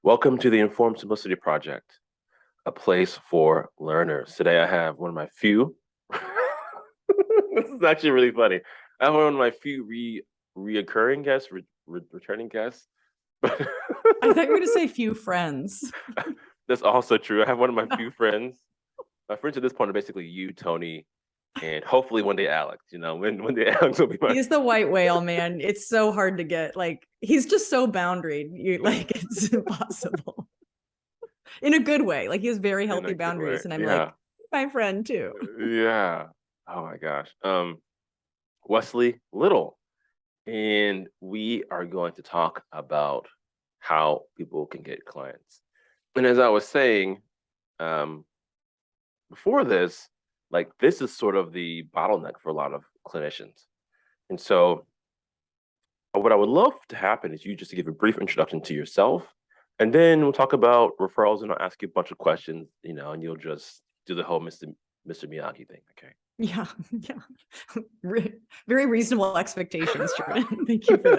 Welcome to the Informed Simplicity Project, a place for learners. Today I have one of my few, this is actually really funny. I have one of my few reoccurring guests, returning guests, but I thought you were going to say few friends. that's also true. I have one of my few friends. My friends at this point are basically you, Tony, and hopefully one day Alex. One day Alex will be my. He's the white whale, man. It's so hard to get. Like, he's just so boundaried. It's impossible in a good way. Like, he has very In healthy a good way. boundaries, and I'm Yeah. like, my friend too. Yeah. Oh my gosh. Wesley Little. And we are going to talk about how people can get clients. And as I was saying um, before this, like this is sort of the bottleneck for a lot of clinicians. And so, what I would love to happen is you just to give a brief introduction to yourself, and then we'll talk about referrals, and I'll ask you a bunch of questions, and you'll just do the whole Mr. Miyagi thing. Okay. Yeah, yeah. Very reasonable expectations, Jordan. Thank you for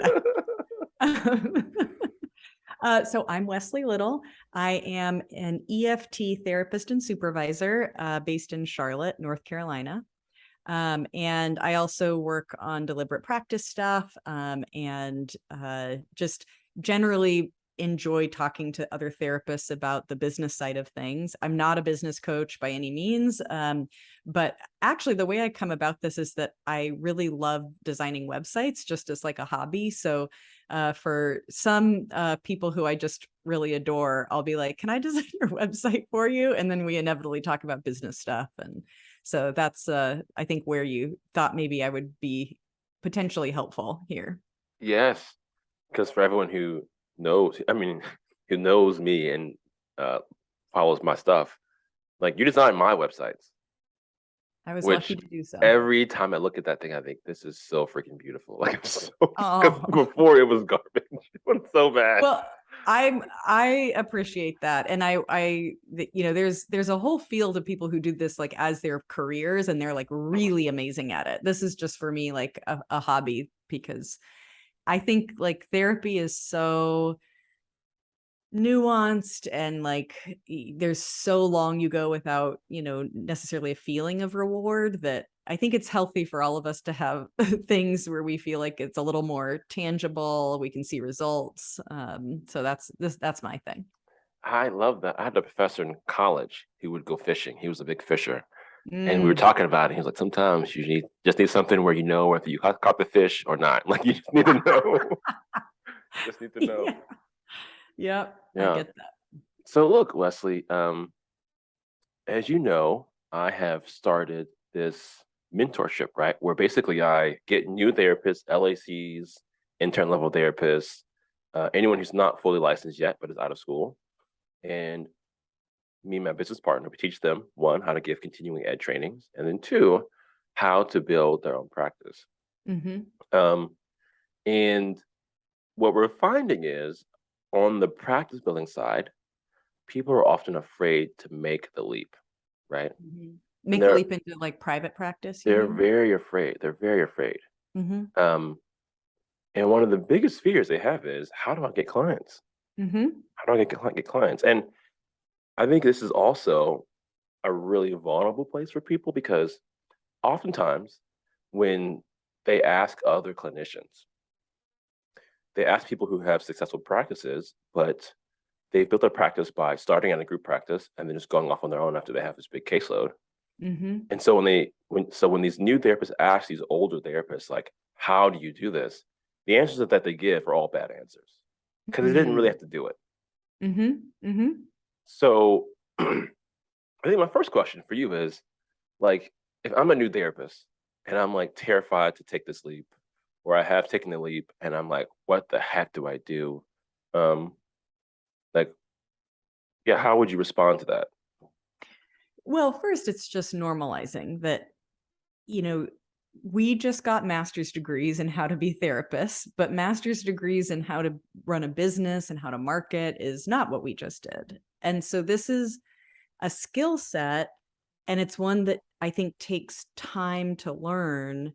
that. So I'm Wesley Little. I am an EFT therapist and supervisor based in Charlotte, North Carolina. And I also work on deliberate practice stuff and just generally enjoy talking to other therapists about the business side of things. I'm not a business coach by any means, but actually the way I come about this is that I really love designing websites just as like a hobby. So for some people who I just really adore, I'll be like, can I design your website for you? And then we inevitably talk about business stuff. And so that's, I think, where you thought maybe I would be potentially helpful here. Yes, because for everyone who knows, I mean, who knows me and uh, follows my stuff, like you design my websites, I was which lucky to do so. every time I look at that thing, I think this is so freaking beautiful. Like I'm so, because Oh, before it was garbage, it was so bad. well, I appreciate that. And there's a whole field of people who do this like as their careers and they're like really amazing at it. This is just for me like a hobby because I think like therapy is so nuanced and like there's so long you go without necessarily a feeling of reward that I think it's healthy for all of us to have things where we feel like it's a little more tangible, we can see results. So that's my thing. I love that. I had a professor in college who would go fishing. He was a big fisher. And we were Mm. talking about it. He was like, sometimes you just need something where you know whether you caught the fish or not. Like you just need to know. Just need to know. Yeah. Yep, I Yeah. get that. So look, Wesley, as you know, I have started this mentorship, right? Where basically I get new therapists, LACs, intern level therapists, anyone who's not fully licensed yet but is out of school. And me and my business partner, we teach them one, how to give continuing ed trainings, and then two, how to build their own practice. Hmm. Um, and what we're finding is on the practice building side, people are often afraid to make the leap, right? Hmm. And Make the leap into like private practice, you they're mean? very afraid. They're very afraid. Hmm. Um, and one of the biggest fears they have is how do I get clients? Hmm. How do I get clients? And I think this is also a really vulnerable place for people because oftentimes when they ask other clinicians, they ask people who have successful practices, but they've built their practice by starting at a group practice and then just going off on their own after they have this big caseload. Hmm. And so when these new therapists ask these older therapists like, how do you do this? The answers that they give are all bad answers because they didn't really Hmm. have to do it. Hmm. Hmm. So I think my first question for you is like, if I'm a new therapist and I'm like terrified to take this leap, or I have taken the leap and I'm like, what the heck do I do? Um, like, yeah, how would you respond to that? Well, first, it's just normalizing that, you know, we just got master's degrees in how to be therapists, but master's degrees in how to run a business and how to market is not what we just did. And so this is a skill set, and it's one that I think takes time to learn.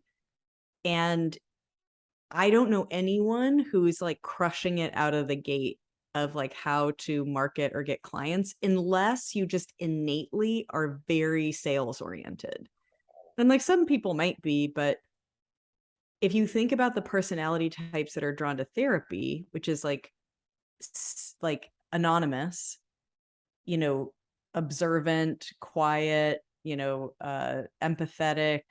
And I don't know anyone who is like crushing it out of the gate of like how to market or get clients unless you just innately are very sales oriented. And like some people might be, but if you think about the personality types that are drawn to therapy, which is like anonymous, you know, observant, quiet, empathetic,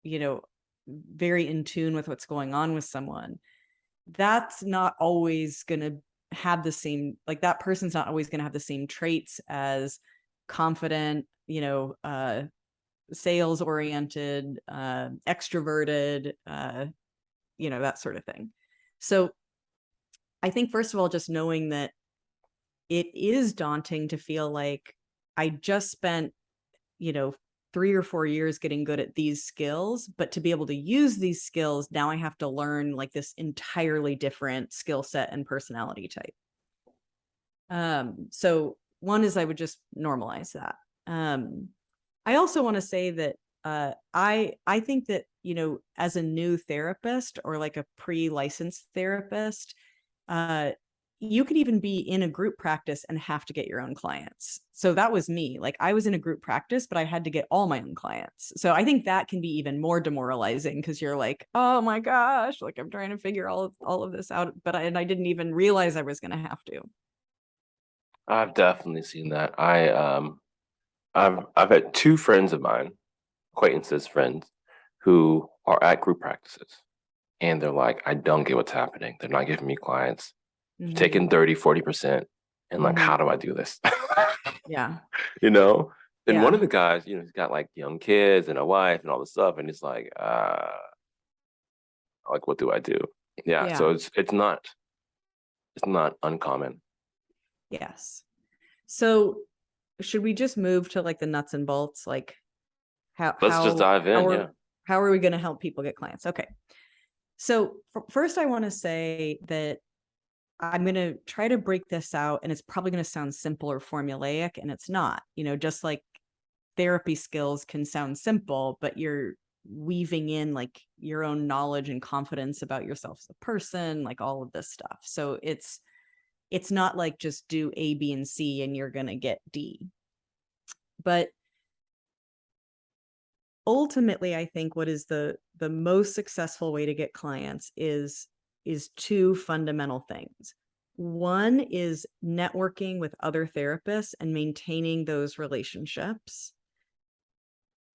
you know, very in tune with what's going on with someone, that's not always going to have the same, like that person's not always going to have the same traits as confident, sales oriented, extroverted, that sort of thing. So I think, first of all, just knowing that it is daunting to feel like I just spent, 3 or 4 years getting good at these skills, but to be able to use these skills, now I have to learn like this entirely different skill set and personality type. So one is I would just normalize that. I also want to say that I think that, as a new therapist or like a pre-licensed therapist, you could even be in a group practice and have to get your own clients. So that was me. Like I was in a group practice, but I had to get all my own clients. So I think that can be even more demoralizing because you're like, oh my gosh, like I'm trying to figure all of this out, but I didn't even realize I was going to have to. I've definitely seen that. I've had two friends of mine, acquaintances, friends, who are at group practices, and they're like, I don't get what's happening. They're not giving me clients. They're Mm-hmm. taking 30, 40%. And like, Mm-hmm. how do I do this? Yeah. you know? And one Yeah. of the guys, he's got like young kids and a wife and all this stuff. And he's like, what do I do? Yeah. So Yeah. it's not uncommon. Yes. So should we just move to like the nuts and bolts? Like how Let's just how dive how in. are Yeah. how are we going to help people get clients? Okay. So first, I want to say that I'm going to try to break this out, and it's probably going to sound simple or formulaic, and it's not. Just like therapy skills can sound simple, but you're weaving in like your own knowledge and confidence about yourself as a person, like all of this stuff. So it's not like just do A, B, and C and you're going to get D. But ultimately, I think what is the most successful way to get clients is two fundamental things. One is networking with other therapists and maintaining those relationships.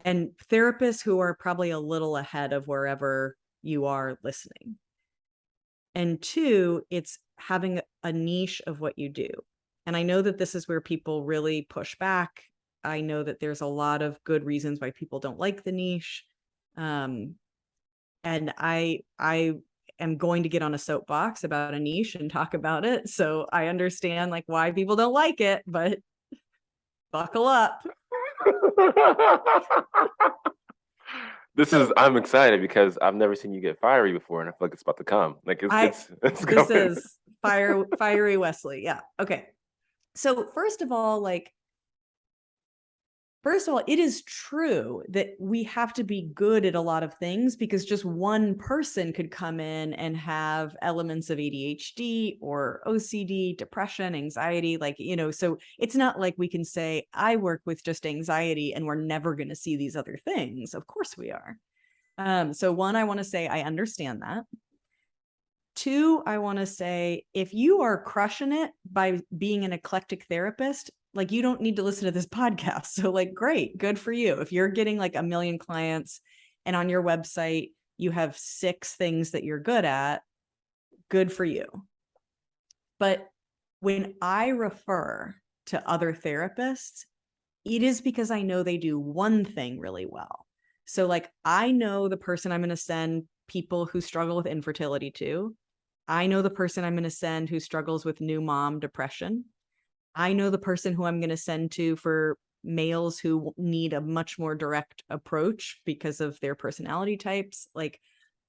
And therapists who are probably a little ahead of wherever you are listening. And two, it's having a niche of what you do. And I know that this is where people really push back. I know that there's a lot of good reasons why people don't like the niche. And I am going to get on a soapbox about a niche and talk about it. So I understand like why people don't like it, but buckle up. I'm excited because I've never seen you get fiery before, and I feel like it's about to come. Like it's This coming. is fiery Wesley. Yeah. Okay. So first of all, it is true that we have to be good at a lot of things because just one person could come in and have elements of ADHD or OCD, depression, anxiety, so it's not like we can say, I work with just anxiety and we're never going to see these other things. Of course we are. So one, I want to say, I understand that. Two, I want to say, if you are crushing it by being an eclectic therapist, like you don't need to listen to this podcast. So like, great, good for you. If you're getting like 1 million clients and on your website, you have 6 things that you're good at, good for you. But when I refer to other therapists, it is because I know they do one thing really well. So like, I know the person I'm going to send people who struggle with infertility to. I know the person I'm going to send who struggles with new mom depression. I know the person who I'm going to send to for males who need a much more direct approach because of their personality types. Like,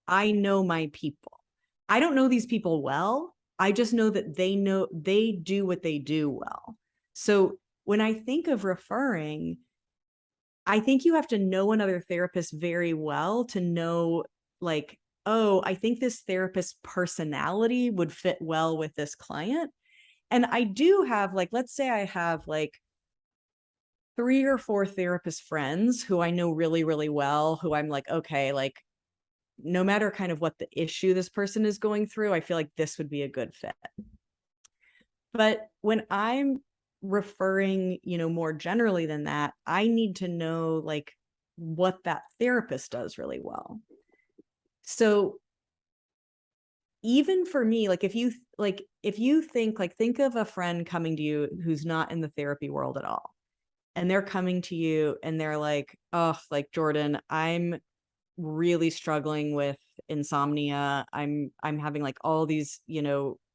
I know my people. I don't know these people well. I just know that they do what they do well. So when I think of referring, I think you have to know another therapist very well to know, like, oh, I think this therapist's personality would fit well with this client. And I do have like, let's say I have like 3 or 4 therapist friends who I know really, really well, who I'm like, okay, like no matter kind of what the issue this person is going through, I feel like this would be a good fit. But when I'm referring, more generally than that, I need to know like what that therapist does really well. So even for me, like if you think of a friend coming to you who's not in the therapy world at all, and they're coming to you and they're like, oh, like Jordan, I'm really struggling with insomnia. I'm having like all these,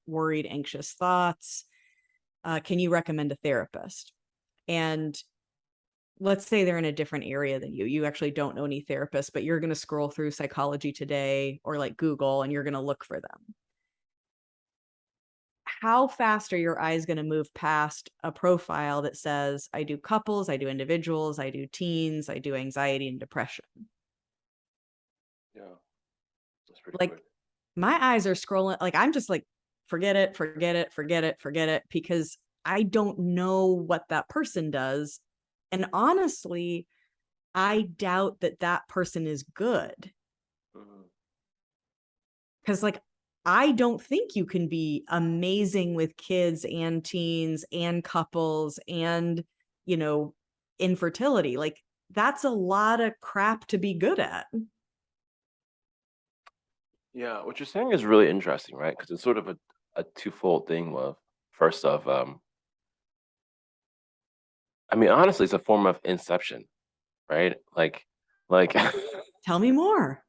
worried, anxious thoughts. Can you recommend a therapist? And let's say they're in a different area than you. You actually don't know any therapists, but you're going to scroll through Psychology Today or like Google and you're going to look for them. How fast are your eyes going to move past a profile that says, I do couples, I do individuals, I do teens, I do anxiety and depression? Yeah, that's pretty Like quick. my eyes are scrolling. Like I'm just like, forget it, forget it, forget it, forget it, because I don't know what that person does. And honestly, I doubt that that person is good. Mhm. Because like I don't think you can be amazing with kids and teens and couples and you know infertility. Like that's a lot of crap to be good at. Yeah, what you're saying is really interesting, right? Because it's sort of a twofold thing. Of first of, I mean, honestly, it's a form of inception, right? Like, Tell me more.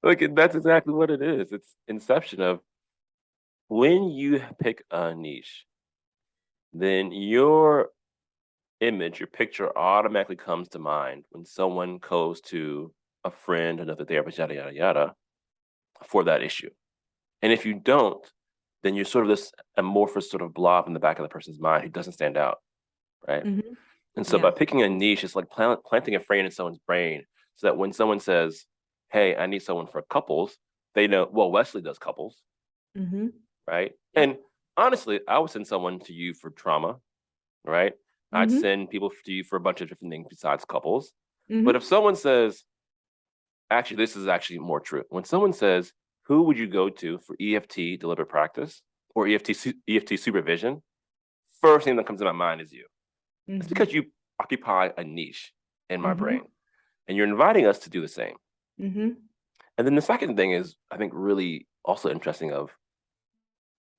like that's exactly what it is. It's inception of when you pick a niche, then your image, your picture automatically comes to mind when someone goes to a friend, another therapist, yada yada yada, for that issue. And if you don't, then you're sort of this amorphous sort of blob in the back of the person's mind who doesn't stand out, right? Hmm. And so by Yeah. picking a niche, it's like planting a frame in someone's brain so that when someone says, "Hey, I need someone for couples," they know, well, Wesley does couples, Hmm. right? Yep. And honestly, I would send someone to you for trauma, right? I'd Hmm. send people to you for a bunch of different things besides couples. But if Hmm. someone says, actually, this is actually more true. When someone says, "Who would you go to for EFT deliberate practice or EFT supervision?" First thing that comes to my mind is you. It's Hmm. because you occupy a niche in my Hmm. brain, and you're inviting us to do the same. Hmm. And then the second thing is, I think, really also interesting of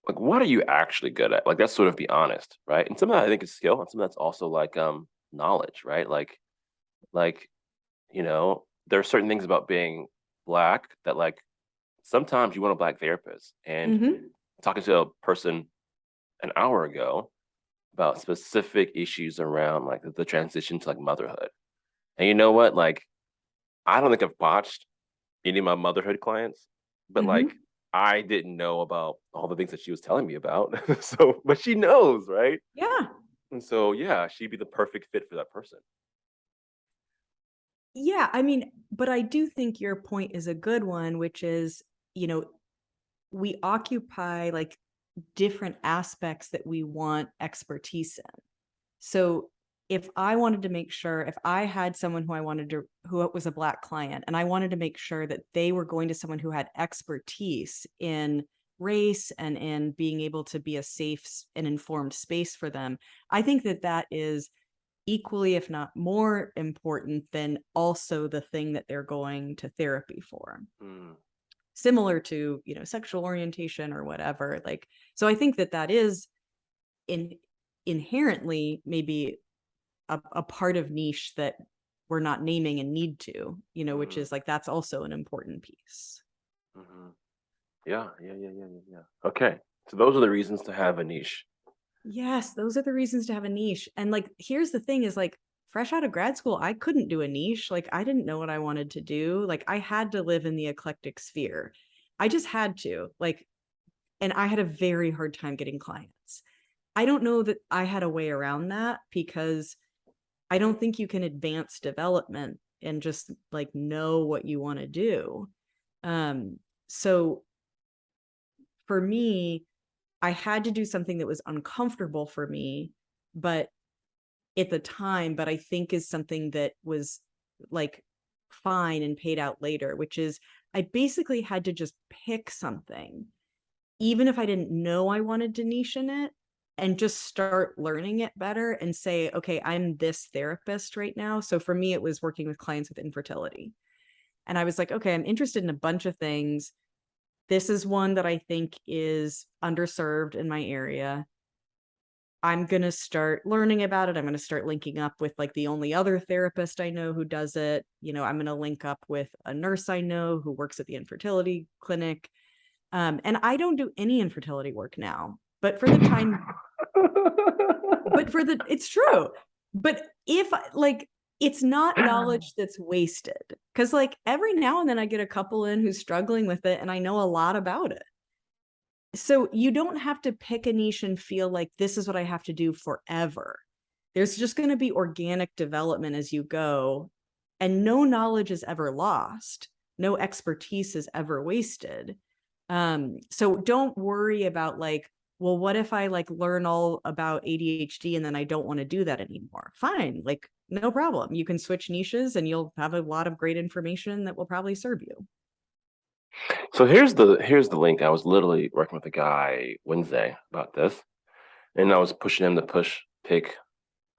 like, what are you actually good at? Like, let's sort of be honest, right? And some of that I think is skill, and some of that's also like knowledge, right? Like there are certain things about being black that like sometimes you want a black therapist. And Hmm. talking to a person an hour ago about specific issues around like the transition to like motherhood. And you know what? Like, I don't think I've botched any of my motherhood clients, but like Hmm. I didn't know about all the things that she was telling me about. So, but she knows, right? Yeah. And so, yeah, she'd be the perfect fit for that person. Yeah. I mean, but I do think your point is a good one, which is, you know, we occupy like different aspects that we want expertise in. So if I wanted to make sure, if I had someone who was a Black client, and I wanted to make sure that they were going to someone who had expertise in race and in being able to be a safe and informed space for them, I think that that is equally, if not more important than also the thing that they're going to therapy for. Mm, Similar to, sexual orientation or whatever. Like, so I think that that is in inherently maybe a part of niche that we're not naming and need to, which mm, is like that's also an important piece. mm-hmm. Yeah, yeah, yeah, yeah, yeah, yeah. Okay, so those are the reasons to have a niche. Yes, those are the reasons to have a niche. And like here's the thing is like fresh out of grad school, I couldn't do a niche. Like I didn't know what I wanted to do. Like I had to live in the eclectic sphere. I just had to. Like and I had a very hard time getting clients. I don't know that I had a way around that because I don't think you can advance development and just like know what you want to do. So for me, I had to do something that was uncomfortable for me, but at the time, but I think is something that was like fine and paid out later, which is I basically had to just pick something, even if I didn't know I wanted to niche in it, and just start learning it better and say, okay, I'm this therapist right now. So for me, it was working with clients with infertility. And I was like, okay, I'm interested in a bunch of things. This is one that I think is underserved in my area. I'm going to start learning about it. I'm going to start linking up with like the only other therapist I know who does it. I'm going to link up with a nurse I know who works at the infertility clinic. And I don't do any infertility work now, but for the time, it's true. But if like, it's not knowledge that's wasted, because like every now and then I get a couple in who's struggling with it and I know a lot about it. So you don't have to pick a niche and feel like this is what I have to do forever. There's just going to be organic development as you go, and no knowledge is ever lost. No expertise is ever wasted. So don't worry about like, well, what if I like learn all about ADHD and then I don't want to do that anymore? Fine, like no problem. You can switch niches and you'll have a lot of great information that will probably serve you. So here's the link. I was literally working with a guy Wednesday about this, and I was pushing him to pick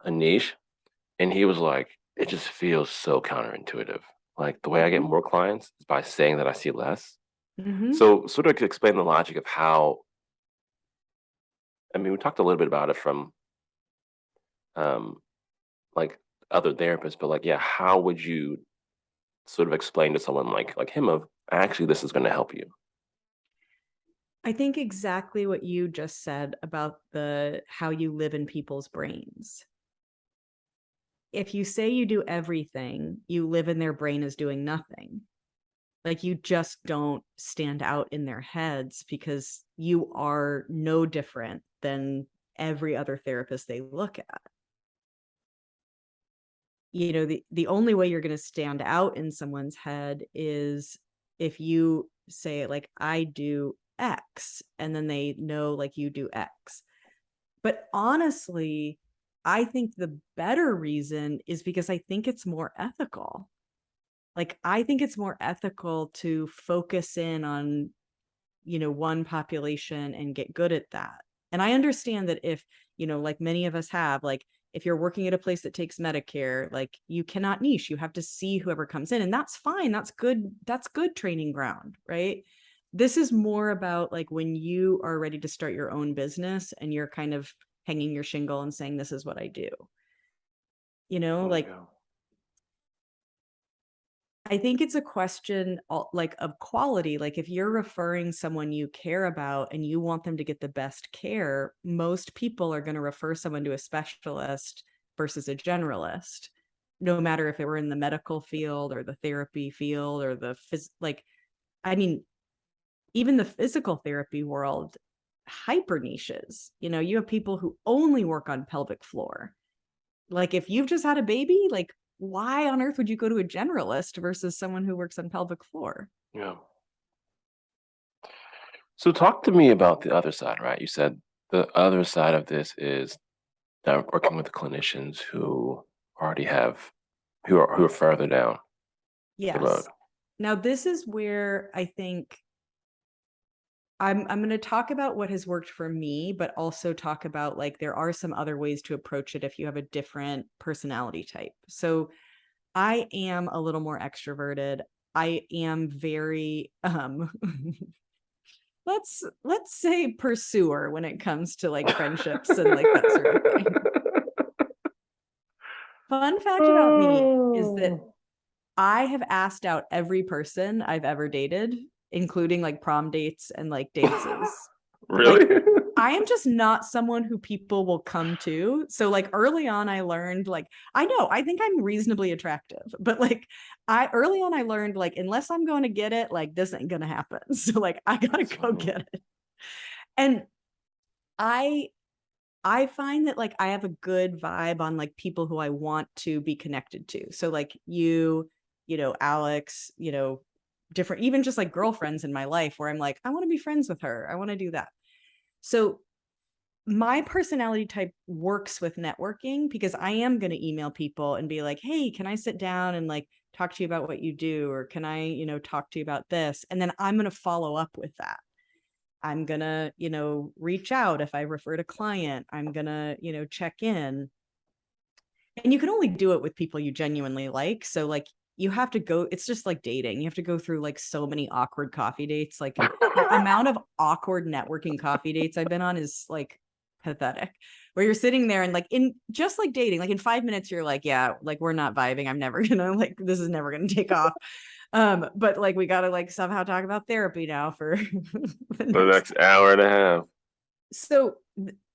a niche, and he was like, "It just feels so counterintuitive. Like the way I get Mhm. more clients is by saying that I see less." Mhm. So sort of explain the logic of how. I mean, we talked a little bit about it from um, like other therapists, but like, yeah, how would you sort of explain to someone like him of actually this is going to help you? I think exactly what you just said about the how you live in people's brains. If you say you do everything, you live in their brain as doing nothing. Like you just don't stand out in their heads because you are no different than every other therapist they look at. The only way you're going to stand out in someone's head is if you say like I do X and then they know like you do X. But honestly, I think the better reason is because I think it's more ethical. Like I think it's more ethical to focus in on, one population and get good at that. And I understand that if, like many of us have, like if you're working at a place that takes Medicare, like you cannot niche, you have to see whoever comes in, and that's fine. That's good. That's good training ground, right? This is more about like when you are ready to start your own business and you're kind of hanging your shingle and saying, this is what I do. There we Like go. I think it's a question like of quality. Like if you're referring someone you care about and you want them to get the best care, most people are going to refer someone to a specialist versus a generalist, no matter if it were in the medical field or the therapy field or like, I mean, even the physical therapy world, hyper niches. You have people who only work on pelvic floor. Like if you've just had a baby, like why on earth would you go to a generalist versus someone who works on pelvic floor? Yeah. So talk to me about the other side, right? You said the other side of this is that working with clinicians who already have who are further down the road. Yes. Now this is where I think I'm going to talk about what has worked for me, but also talk about like there are some other ways to approach it if you have a different personality type. So I am a little more extroverted. I am very let's say pursuer when it comes to like friendships and like that sort of thing. Fun fact about me is that Oh. I have asked out every person I've ever dated, including like prom dates and like dances. Like Really? I am just not someone who people will come to. So like early on I learned like I know, I think I'm reasonably attractive, but like I early on I learned like unless I'm going to get it, like this ain't going to happen. So like I got to That's go funny. get it. And I I find that like I have a good vibe on like people who I want to be connected to. So like Alex, different even just like girlfriends in my life where I'm like I want to be friends with her. I want to do that. So my personality type works with networking because I am going to email people and be like, hey, can I sit down and like talk to you about what you do? Or can I, talk to you about this? And then I'm going to follow up with that. I'm going to, reach out if I refer to client. I'm going to, check in. And you can only do it with people you genuinely like. So like you have to go, it's just like dating. You have to go through like so many awkward coffee dates. Like the amount of awkward networking coffee dates I've been on is like pathetic. Where you're sitting there and like in just like dating, like in 5 minutes, you're like, yeah, like we're not vibing. I'm never gonna like this is never gonna take off. But like we gotta like somehow talk about therapy now for the The next. next hour and a half. So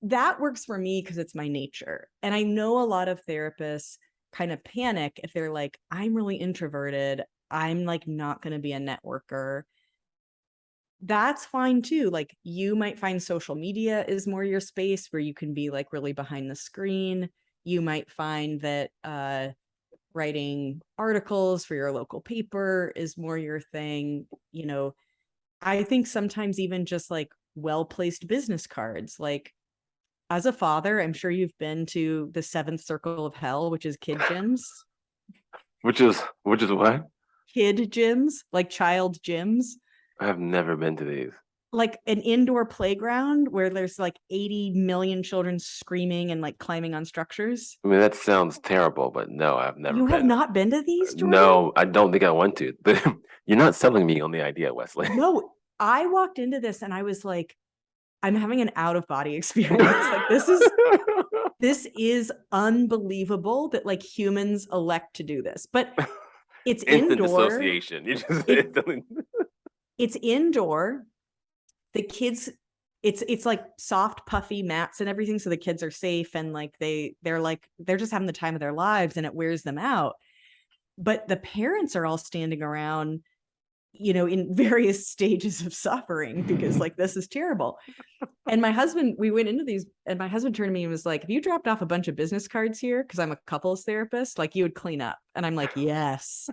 that works for me because it's my nature. And I know a lot of therapists kind of panic if they're like, I'm really introverted. I'm like not going to be a networker. That's fine too. Like you might find social media is more your space where you can be like really behind the screen. You might find that writing articles for your local paper is more your thing. I think sometimes even just like well-placed business cards, like as a father, I'm sure you've been to the seventh circle of hell, which is kid gyms. Which is what? Kid gyms, like child gyms, I have never been to these. like an indoor playground where there's like 80 million children screaming and like climbing on structures. I mean, that sounds terrible, but no, I've never You have been. not been to these, Jordan? No, I don't think I want to. You're not selling me on the idea, Wesley. No, I walked into this and I was like, I'm having an out of body experience. Like this is unbelievable that like humans elect to do this. But it's Instant indoor. dissociation. You just It's indoor. The kids, it's like soft, puffy mats and everything, so the kids are safe and like they're just having the time of their lives, and it wears them out. But the parents are all standing around, in various stages of suffering because like this is terrible. And my husband, we went into these, and my husband turned to me and was like, if you dropped off a bunch of business cards here, because I'm a couples therapist, like you would clean up. And I'm like, yes,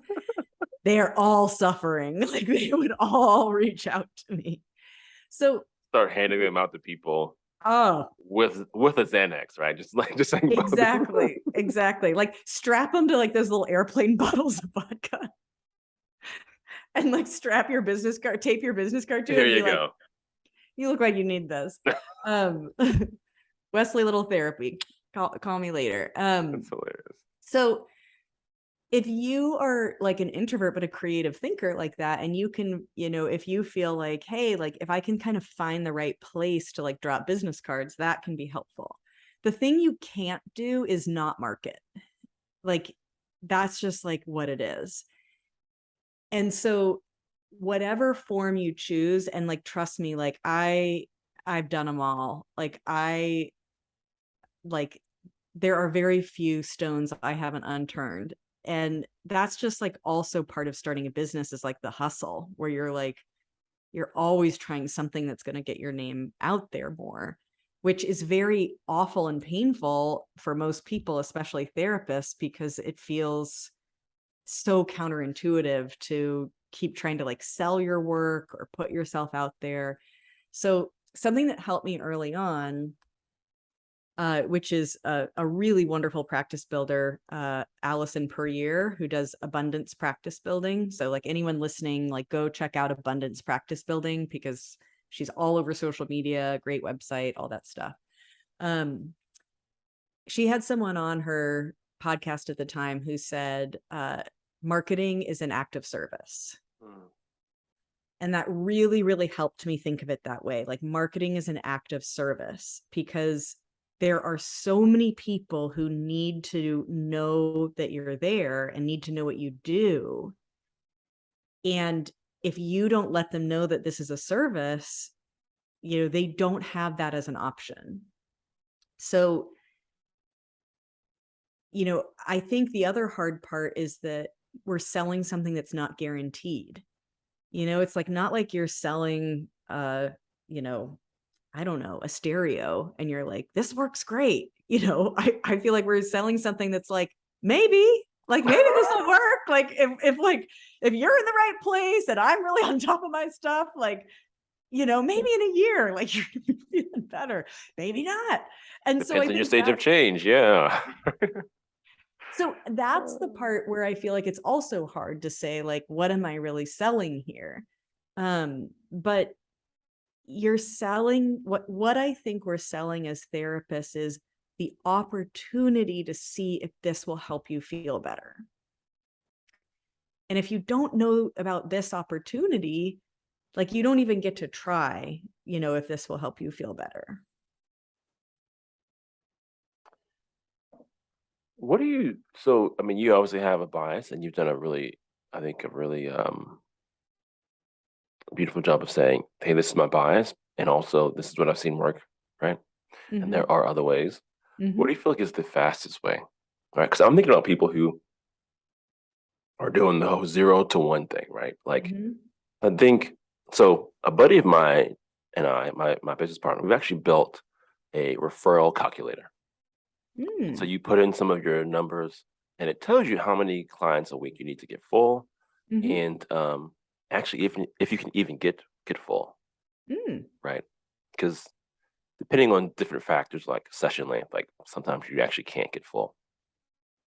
they are all suffering. Like they would all reach out to me. So, start handing them out to people oh, with a Xanax, right? Just saying exactly. Like strap them to like those little airplane bottles of vodka and like strap your business card, tape your business card to it. Here And you be like, go. you look like you need this. Um, Wesley Little Therapy. Call me later. That's hilarious. So if you are like an introvert but a creative thinker like that, and you can, if you feel like, hey, like if I can kind of find the right place to like drop business cards, that can be helpful. The thing you can't do is not market. Like that's just like what it is. And so whatever form you choose, and like trust me, like I've done them all. Like there are very few stones I haven't unturned. And that's just like also part of starting a business, is like the hustle where you're always trying something that's going to get your name out there more, which is very awful and painful for most people, especially therapists, because it feels so counterintuitive to keep trying to like sell your work or put yourself out there. So something that helped me early on, which is a really wonderful practice builder, Allison Puryear, who does abundance practice building. So like anyone listening, like go check out abundance practice building because she's all over social media, great website, all that stuff. She had someone on her podcast at the time who said, marketing is an act of service. And that really, really helped me think of it that way. Like marketing is an act of service, because there are so many people who need to know that you're there and need to know what you do. And if you don't let them know that this is a service, they don't have that as an option. So, I think the other hard part is that we're selling something that's not guaranteed. It's like not like you're selling, I don't know, a stereo and you're like, this works great. I feel like we're selling something that's like, maybe this will work. Like if you're in the right place and I'm really on top of my stuff, like, maybe in a year, like you're gonna be feeling better, maybe not. And so I Depends on your think stage of that change. Yeah. so that's the part where I feel like it's also hard to say, like, what am I really selling here? But you're selling what I think we're selling as therapists is the opportunity to see if this will help you feel better. And if you don't know about this opportunity, like you don't even get to try, if this will help you feel better. What do you so I mean, you obviously have a bias and you've done I think a really beautiful job of saying, hey, this is my bias, and also this is what I've seen work, right? And Mm-hmm. there are other ways. What do Mm-hmm. you feel like is the fastest way? Right? Because I'm thinking about people who are doing the whole 0 to 1 thing, right? Like Mm-hmm. I think so. A buddy of mine and my business partner, we've actually built a referral calculator. And so Mm. you put in some of your numbers, and it tells you how many clients a week you need to get full, Mm-hmm. and actually, if you can even get full, Mm. right? Because depending on different factors like session length, like sometimes you actually can't get full.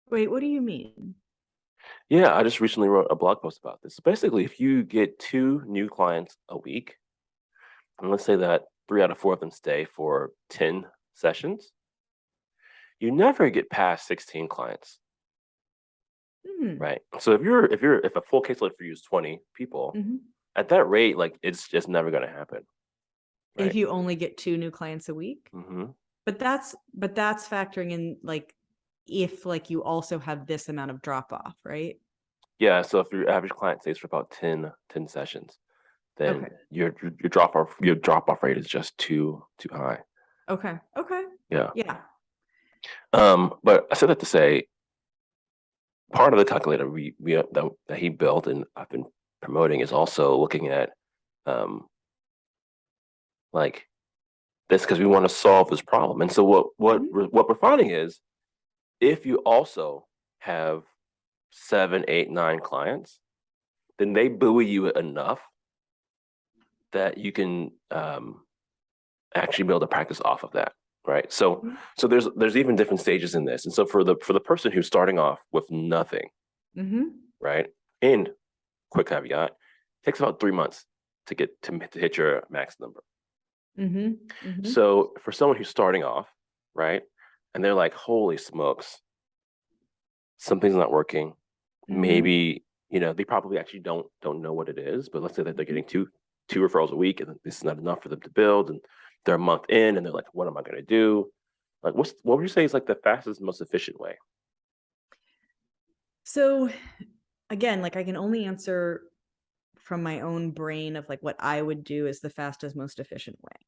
Wait, what do you mean? Yeah, I just recently wrote a blog post about this. Basically, if you get 2 new clients a week, and let's say that 3 out of 4 of them stay for 10 sessions, you never get past 16 clients, Mm. right? So if a full caseload for you is 20 people, Mm-hmm. at that rate, like it's just never going to happen, If right? you only get 2 new clients a week. Hmm. But that's factoring in, like, if like you also have this amount of drop off, right? Yeah. So if your average client stays for about ten sessions, then Okay. your drop off rate is just too high. Okay. Okay. Yeah. Yeah. But I said that to say part of the calculator that he built and I've been promoting is also looking at um like this because we want to solve this problem. And so Mhm. what we're finding is if you also have 7, 8, 9 clients, then they buoy you enough that you can actually build a practice off of that. Right. Mhm. So there's even different stages in this. And so for the person who's starting off with nothing, Mhm. right? And quick caveat, it takes about 3 months to hit your max number. Mhm. Mhm. So for someone who's starting off, right, and they're like, "Holy smokes, something's not working." Mhm. Maybe they probably actually don't know what it is, but let's say that they're Mhm. getting two referrals a week, and this is not enough for them to build, and they're a month in, and they're like, "What am I going to do?" Like, what would you say is like the fastest, most efficient way? So again, like I can only answer from my own brain of like what I would do is the fastest, most efficient way.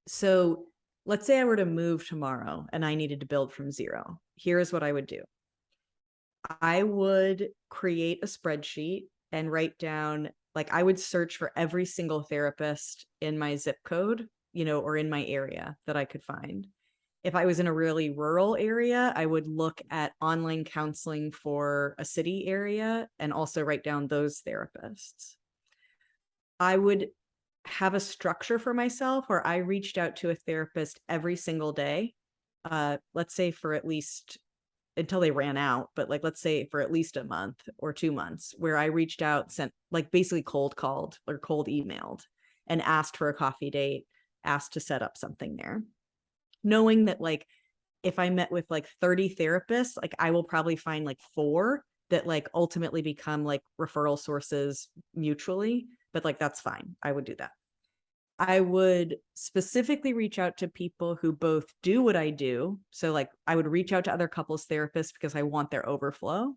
So let's say I were to move tomorrow and I needed to build from zero. Here's what I would do. I would create a spreadsheet and write down, like, I would search for every single therapist in my zip code, or in my area that I could find. If I was in a really rural area, I would look at online counseling for a city area and also write down those therapists. I would have a structure for myself where I reached out to a therapist every single day. Let's say for at least until they ran out, but like let's say for at least a month or 2 months, where I reached out, sent like basically cold called or cold emailed and asked for a coffee date, asked to set up something there, knowing that like if I met with like 30 therapists, like I will probably find like four that like ultimately become like referral sources mutually, but like that's fine. I would do that. I would specifically reach out to people who both do what I do. So, like, I would reach out to other couples therapists because I want their overflow.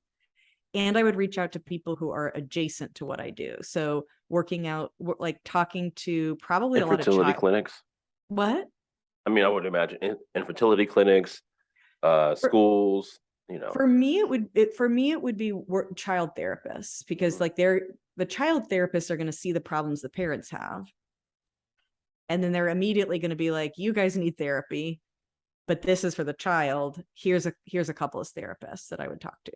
And I would reach out to people who are adjacent to what I do. So, working out, like talking to probably a lot of Infertility child. clinics. What? I mean, I would imagine infertility clinics, For, schools. for me, it would be child therapists because, Mhm. like, the child therapists are going to see the problems the parents have. And then they're immediately going to be like, you guys need therapy, but this is for the child. Here's a couple of therapists that I would talk to.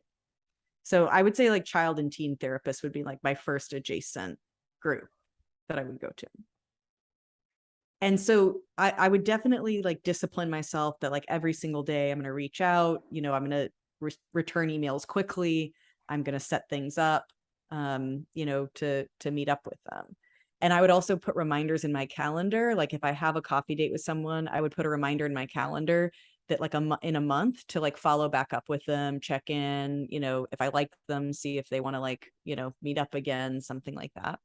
So I would say like child and teen therapists would be like my first adjacent group. that I would go to. And so I would definitely like discipline myself that like every single day I'm going to reach out, I'm going to return emails quickly. I'm going to set things up, to meet up with them. And I would also put reminders in my calendar. Like if I have a coffee date with someone, I would put a reminder in my calendar that like in a month to like follow back up with them, check in, if I like them, see if they want to like, meet up again, something like that.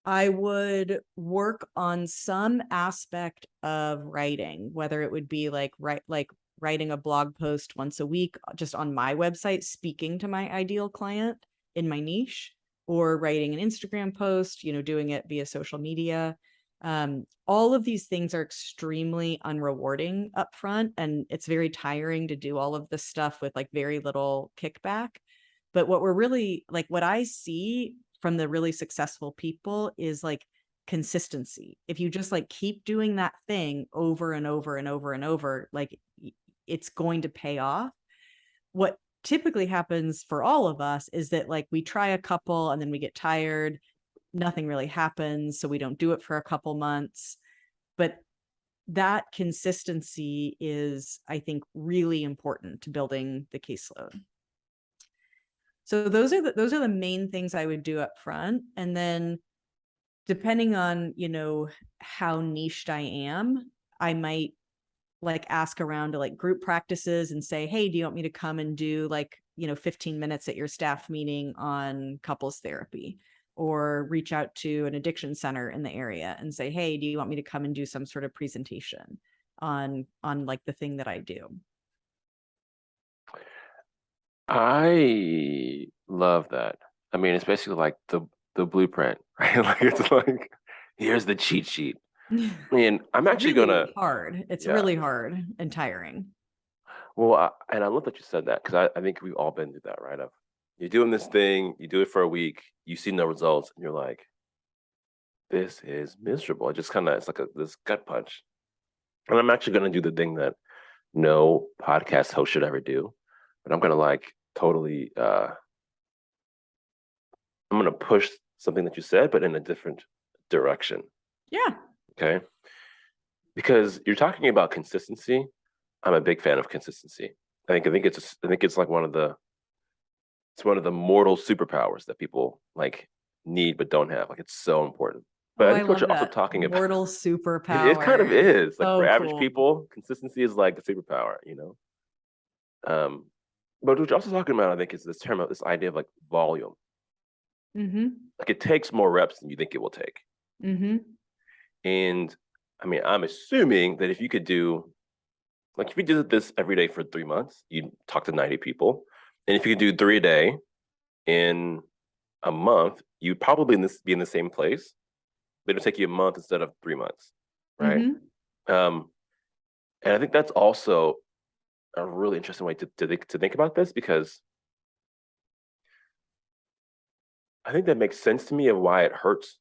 I would work on some aspect of writing, whether it would be like writing a blog post once a week just on my website, speaking to my ideal client in my niche, or writing an Instagram post, doing it via social media. All of these things are extremely unrewarding upfront, and it's very tiring to do all of this stuff with like very little kickback. But what I see from the really successful people is like consistency. If you just like keep doing that thing over and over and over and over, like it's going to pay off. What typically happens for all of us is that like we try a couple and then we get tired, nothing really happens, so we don't do it for a couple months. But that consistency is, I think, really important to building the caseload. So those are the main things I would do up front. And then depending on, how niched I am, I might like ask around to like group practices and say, hey, do you want me to come and do like, 15 minutes at your staff meeting on couples therapy? Or reach out to an addiction center in the area and say, hey, do you want me to come and do some sort of presentation on like the thing that I do? I love that. I mean, it's basically like the blueprint, right? Like it's like here's the cheat sheet. I mean, I'm It's actually really gonna, hard. It's yeah. really hard and tiring. Well, and I love that you said that because I think we've all been through that, right? Of you're doing this thing, you do it for a week, you see no results, and you're like, this is miserable. It just kind of it's like this gut punch. And I'm actually gonna do the thing that no podcast host should ever do, but I'm gonna like totally I'm gonna push something that you said, but in a different direction. Yeah. Okay. Because you're talking about consistency. I'm a big fan of consistency. I think it's like one of the mortal superpowers that people like need but don't have. Like it's so important. But Oh, I I think what love you're also that. talking about, Mortal it kind of superpower. is. Like for So average cool. people, consistency is like a superpower, you know? Um, but what you're also talking about, I think, is this term of this idea of like volume. Mm-hmm. Like it takes more reps than you think it will take. Mm-hmm. And I mean, I'm assuming that if you could do like if you did this every day for 3 months, you'd talk to 90 people. And if you could do 3 a day in a month, you'd probably be in the same place. But it'll take you a month instead of 3 months, right? Mm-hmm. Um, and I think that's also a really interesting way to think about this because I think that makes sense to me of why it hurts,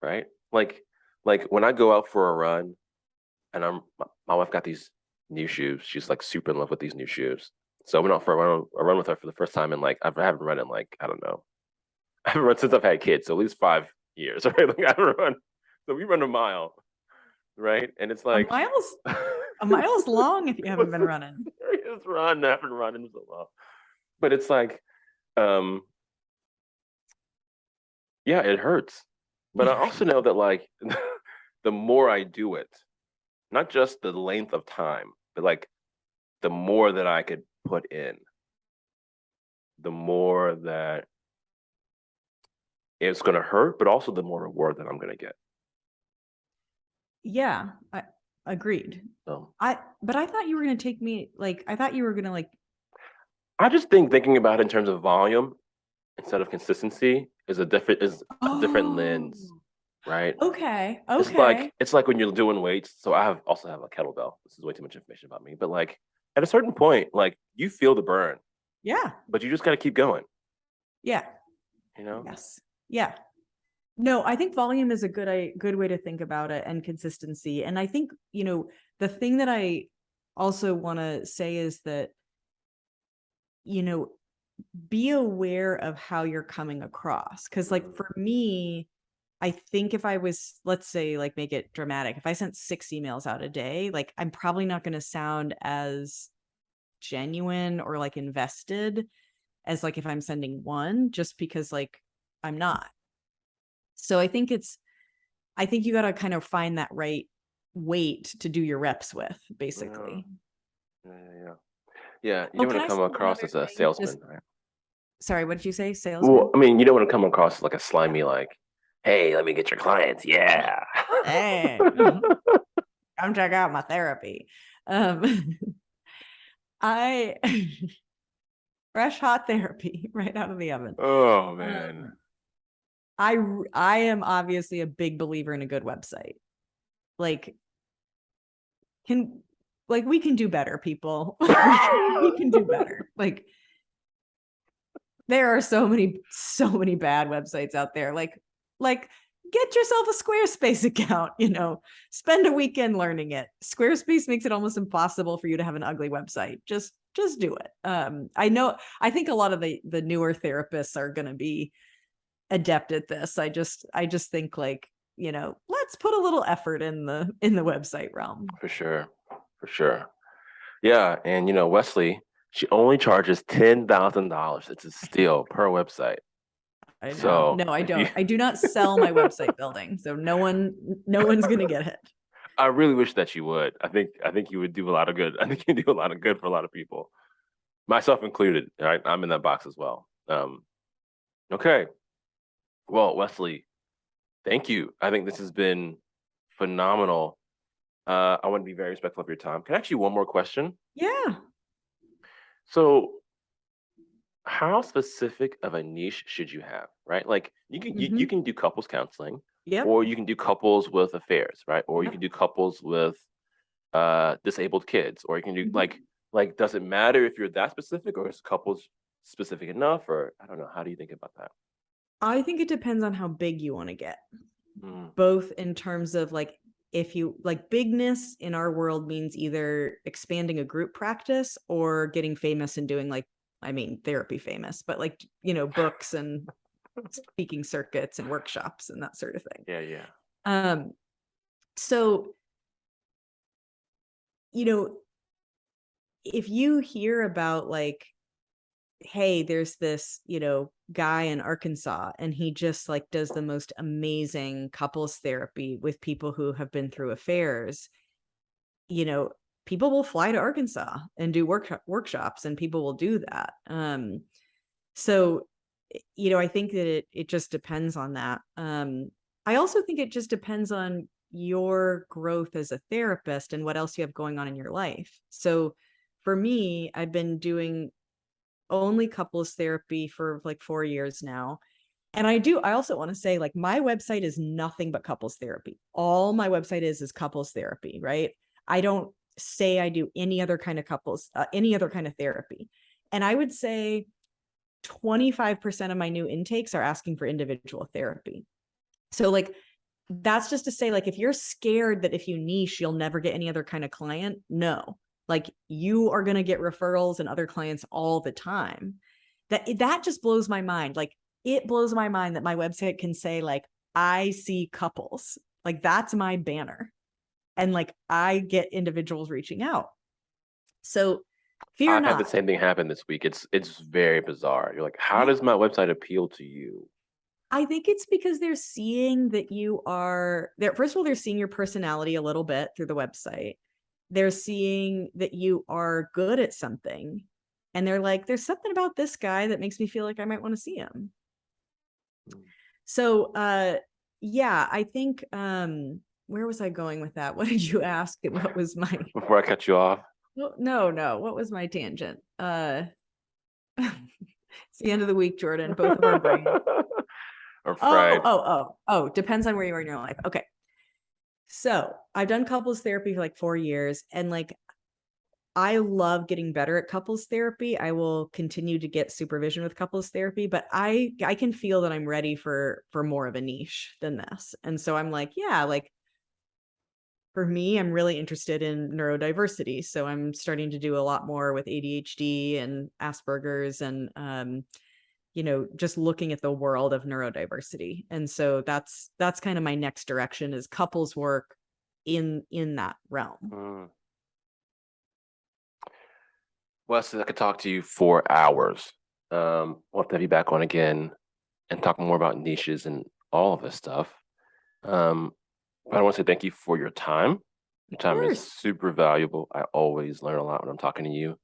right? Like when I go out for a run and my wife got these new shoes. She's like super in love with these new shoes. So I went out for a run with her for the first time in like I haven't run in like I don't know. I haven't run since I've had kids, so at least 5 years, right? Like I haven't run. So we run a mile, right? And it's A like mile's a mile's long if you haven't been running. serious run. I haven't run in so long. But it's like, um, yeah, it hurts. But I also know that like the more I do it, not just the length of time, but like the more that I could put in, the more that it's going to hurt, but also the more reward that I'm going to get. Yeah, I agreed. So But I thought you were gonna take me like I thought you were gonna like I just think thinking about it in terms of volume instead of consistency is a different oh, lens, right? okay, It's okay. like when you're doing weights. So I have also have a kettlebell. This is way too much information about me, but like at a certain point, like you feel the burn, Yeah. but you just got to keep going. Yeah. You know? Yes. Yeah. No, I think volume is a good way to think about it, and consistency. And I think, the thing that I also want to say is that, you know, be aware of how you're coming across. Cause like Mhm. for me, I think if I was, let's say, like make it dramatic, if I sent 6 emails out a day, like I'm probably not going to sound as genuine or like invested as like if I'm sending one, just because like I'm not. So I think you got to kind of find that right weight to do your reps with, Yeah, basically. yeah, yeah. Yeah, you Oh, don't can want I to say come one across other as a thing? Just salesman, right? sorry, what did you say? Well, Salesman? I mean, you don't want to come across like a slimy, like, "Hey, let me get your clients." Yeah. Hey, come check out my therapy. Um, I fresh hot therapy right out of the oven. Oh man. Um, I am obviously a big believer in a good website. Like can like we can do better, people. We can do better. There are so many bad websites out there. Like get yourself a Squarespace account, spend a weekend learning it. Squarespace makes it almost impossible for you to have an ugly website. Just do it. I think a lot of the newer therapists are going to be adept at this. I just think like, let's put a little effort in the website realm. For sure. For sure. Yeah, and Wesley, she only charges $10,000. It's a steal per website. I know. So No, I if you don't. I do not sell my website building. So no one's gonna get it. I really wish that you would. I think you would do a lot of good. I think you do a lot of good for a lot of people, myself included. Right, I'm in that box as well. Okay. Well, Wesley, thank you. I think this has been phenomenal. I want to be very respectful of your time. Can I ask you one more question? Yeah. So, how specific of a niche should you have, right? Like you Hmm. can do couples counseling, Yep. or you can do couples with affairs, right? Or you can Yep. do couples with disabled kids, or you can do Mhm. like does it matter if you're that specific, or is couples specific enough, or I don't know. How do you think about that? I think it depends on how big you want to get, Mm, both in terms of like if you like bigness in our world means either expanding a group practice or getting famous and doing like, I mean, therapy famous, but like, books and speaking circuits and workshops and that sort of thing. yeah, yeah. Um, so, you know, if you hear about like, hey, there's this, guy in Arkansas and he just like does the most amazing couples therapy with people who have been through affairs, you know, people will fly to Arkansas and do workshops and people will do that. So, I think that it just depends on that. I also think it just depends on your growth as a therapist and what else you have going on in your life. So for me, I've been doing only couples therapy for like 4 years now. And I also want to say, like, my website is nothing but couples therapy. All my website is couples therapy, right? I don't say I do any other kind of any other kind of therapy. And I would say 25% of my new intakes are asking for individual therapy. So, like, that's just to say, like, if you're scared that if you niche, you'll never get any other kind of client, no. Like, you are going to get referrals and other clients all the time. That just blows my mind. Like, it blows my mind that my website can say, like, I see couples. Like, that's my banner. And like, I get individuals reaching out. So fear I've had the not. same thing happen this week. It's very bizarre. You're like, how Yeah. does my website appeal to you? I think it's because they're seeing that you are there. First of all, they're seeing your personality a little bit through the website. They're seeing that you are good at something. And they're like, there's something about this guy that makes me feel like I might want to see him. Mm. So yeah, I think where was I going with that? What did you ask? And what was my Before I cut you off, no, what was my tangent? It's the end of the week, Jordan. Both of our brains. I'm Oh, fried. oh, oh, oh, depends on where you are in your life. Okay. So I've done couples therapy for like 4 years and like I love getting better at couples therapy. I will continue to get supervision with couples therapy, but I can feel that I'm ready for more of a niche than this. And so I'm like, yeah, like for me, I'm really interested in neurodiversity. So I'm starting to do a lot more with ADHD and Asperger's and just looking at the world of neurodiversity. And so that's kind of my next direction, is couples work in that realm. Mm. Wesley, I could talk to you for hours. We'll have to have you back on again and talk more about niches and all of this stuff. But I want to say thank you for your time. Your Of time is course. super valuable. I always learn a lot when I'm talking to you.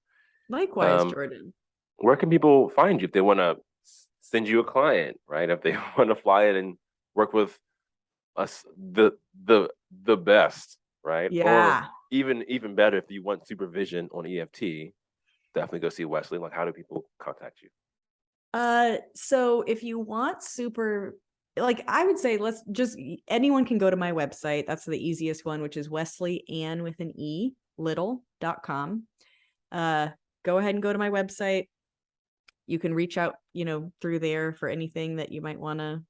Likewise, Um, Jordan. where can people find you if they want to send you a client, right? If they want to fly it and work with us, the best, right? Or Yeah. even better, if you want supervision on EFT, definitely go see Wesley. Like, how do people contact you? So if you want super, like, I would say, anyone can go to my website. That's the easiest one, which is Wesley Ann with an E little.com. Go ahead and go to my website. You can reach out, through there for anything that you might want to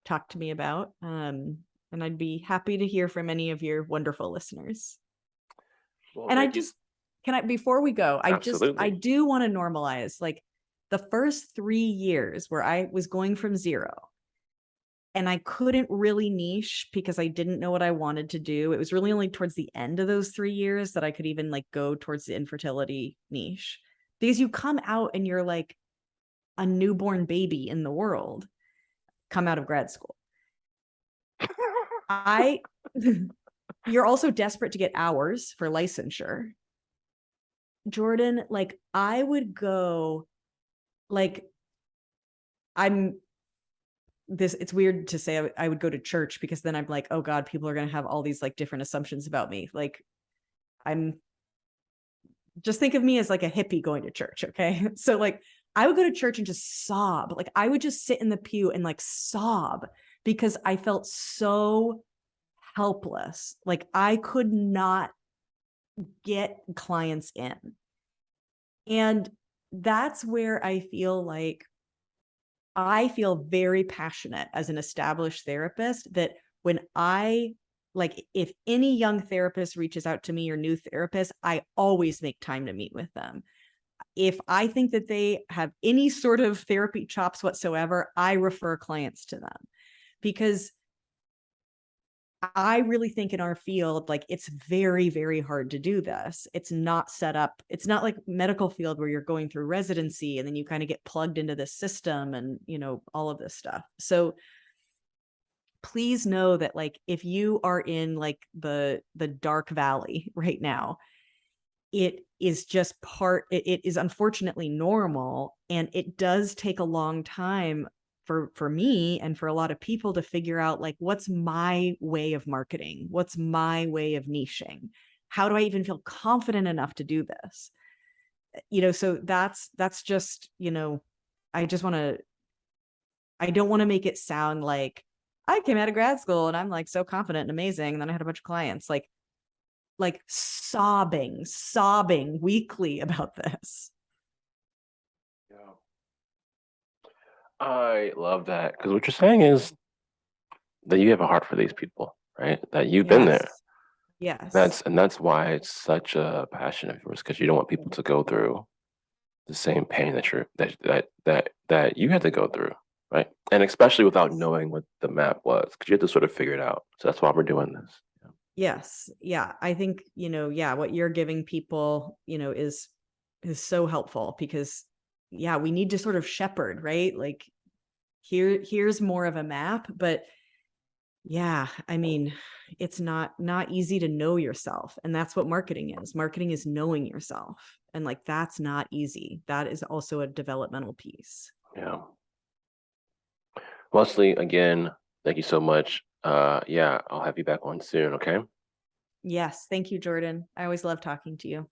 talk to me about. And I'd be happy to hear from any of your wonderful listeners. Well, And thank you. before we go, I Absolutely. do want to normalize, like, the first 3 years where I was going from zero and I couldn't really niche because I didn't know what I wanted to do. It was really only towards the end of those 3 years that I could even like go towards the infertility niche, because you come out and you're like a newborn baby in the world, come out of grad school. I You're also desperate to get hours for licensure. Jordan, like, I would go, like, I'm it's weird to say I would go to church, because then I'm like, oh God, people are going to have all these like different assumptions about me. Like, I'm just think of me as like a hippie going to church. Okay. So like, I would go to church and just sob. Like, I would just sit in the pew and like sob because I felt so helpless. Like, I could not get clients in. And that's where I feel very passionate as an established therapist that when if any young therapist reaches out to me, or new therapist, I always make time to meet with them. If I think that they have any sort of therapy chops whatsoever, I refer clients to them, because I really think in our field, like, it's very, very hard to do this. It's not set up. It's not like medical field where you're going through residency and then you kind of get plugged into this system and, all of this stuff. So please know that, like, if you are in like the dark valley right now, it is just it is unfortunately normal, and it does take a long time for me and for a lot of people to figure out, like, what's my way of marketing, what's my way of niching, how do I even feel confident enough to do this. So that's just, I just want to I don't want to make it sound like I came out of grad school and I'm like so confident and amazing, and then I had a bunch of clients like sobbing weekly about this. Yeah. I love that, because what you're saying is that you have a heart for these people, right? That you've been there. Yes. Yes. That's why it's such a passion of yours, because you don't want people to go through the same pain that you had to go through, right? And especially without Yes. knowing what the map was, because you had to sort of figure it out. So that's why we're doing this. Yes. Yeah. I think, yeah, what you're giving people, is so helpful, because yeah, we need to sort of shepherd, right? Like, here's more of a map, but yeah, I mean, it's not easy to know yourself, and that's what marketing is. Marketing is knowing yourself, and like, that's not easy. That is also a developmental piece. Yeah. Wesley, again, thank you so much. Yeah, I'll have you back on soon, okay? Yes, thank you, Jordan. I always love talking to you.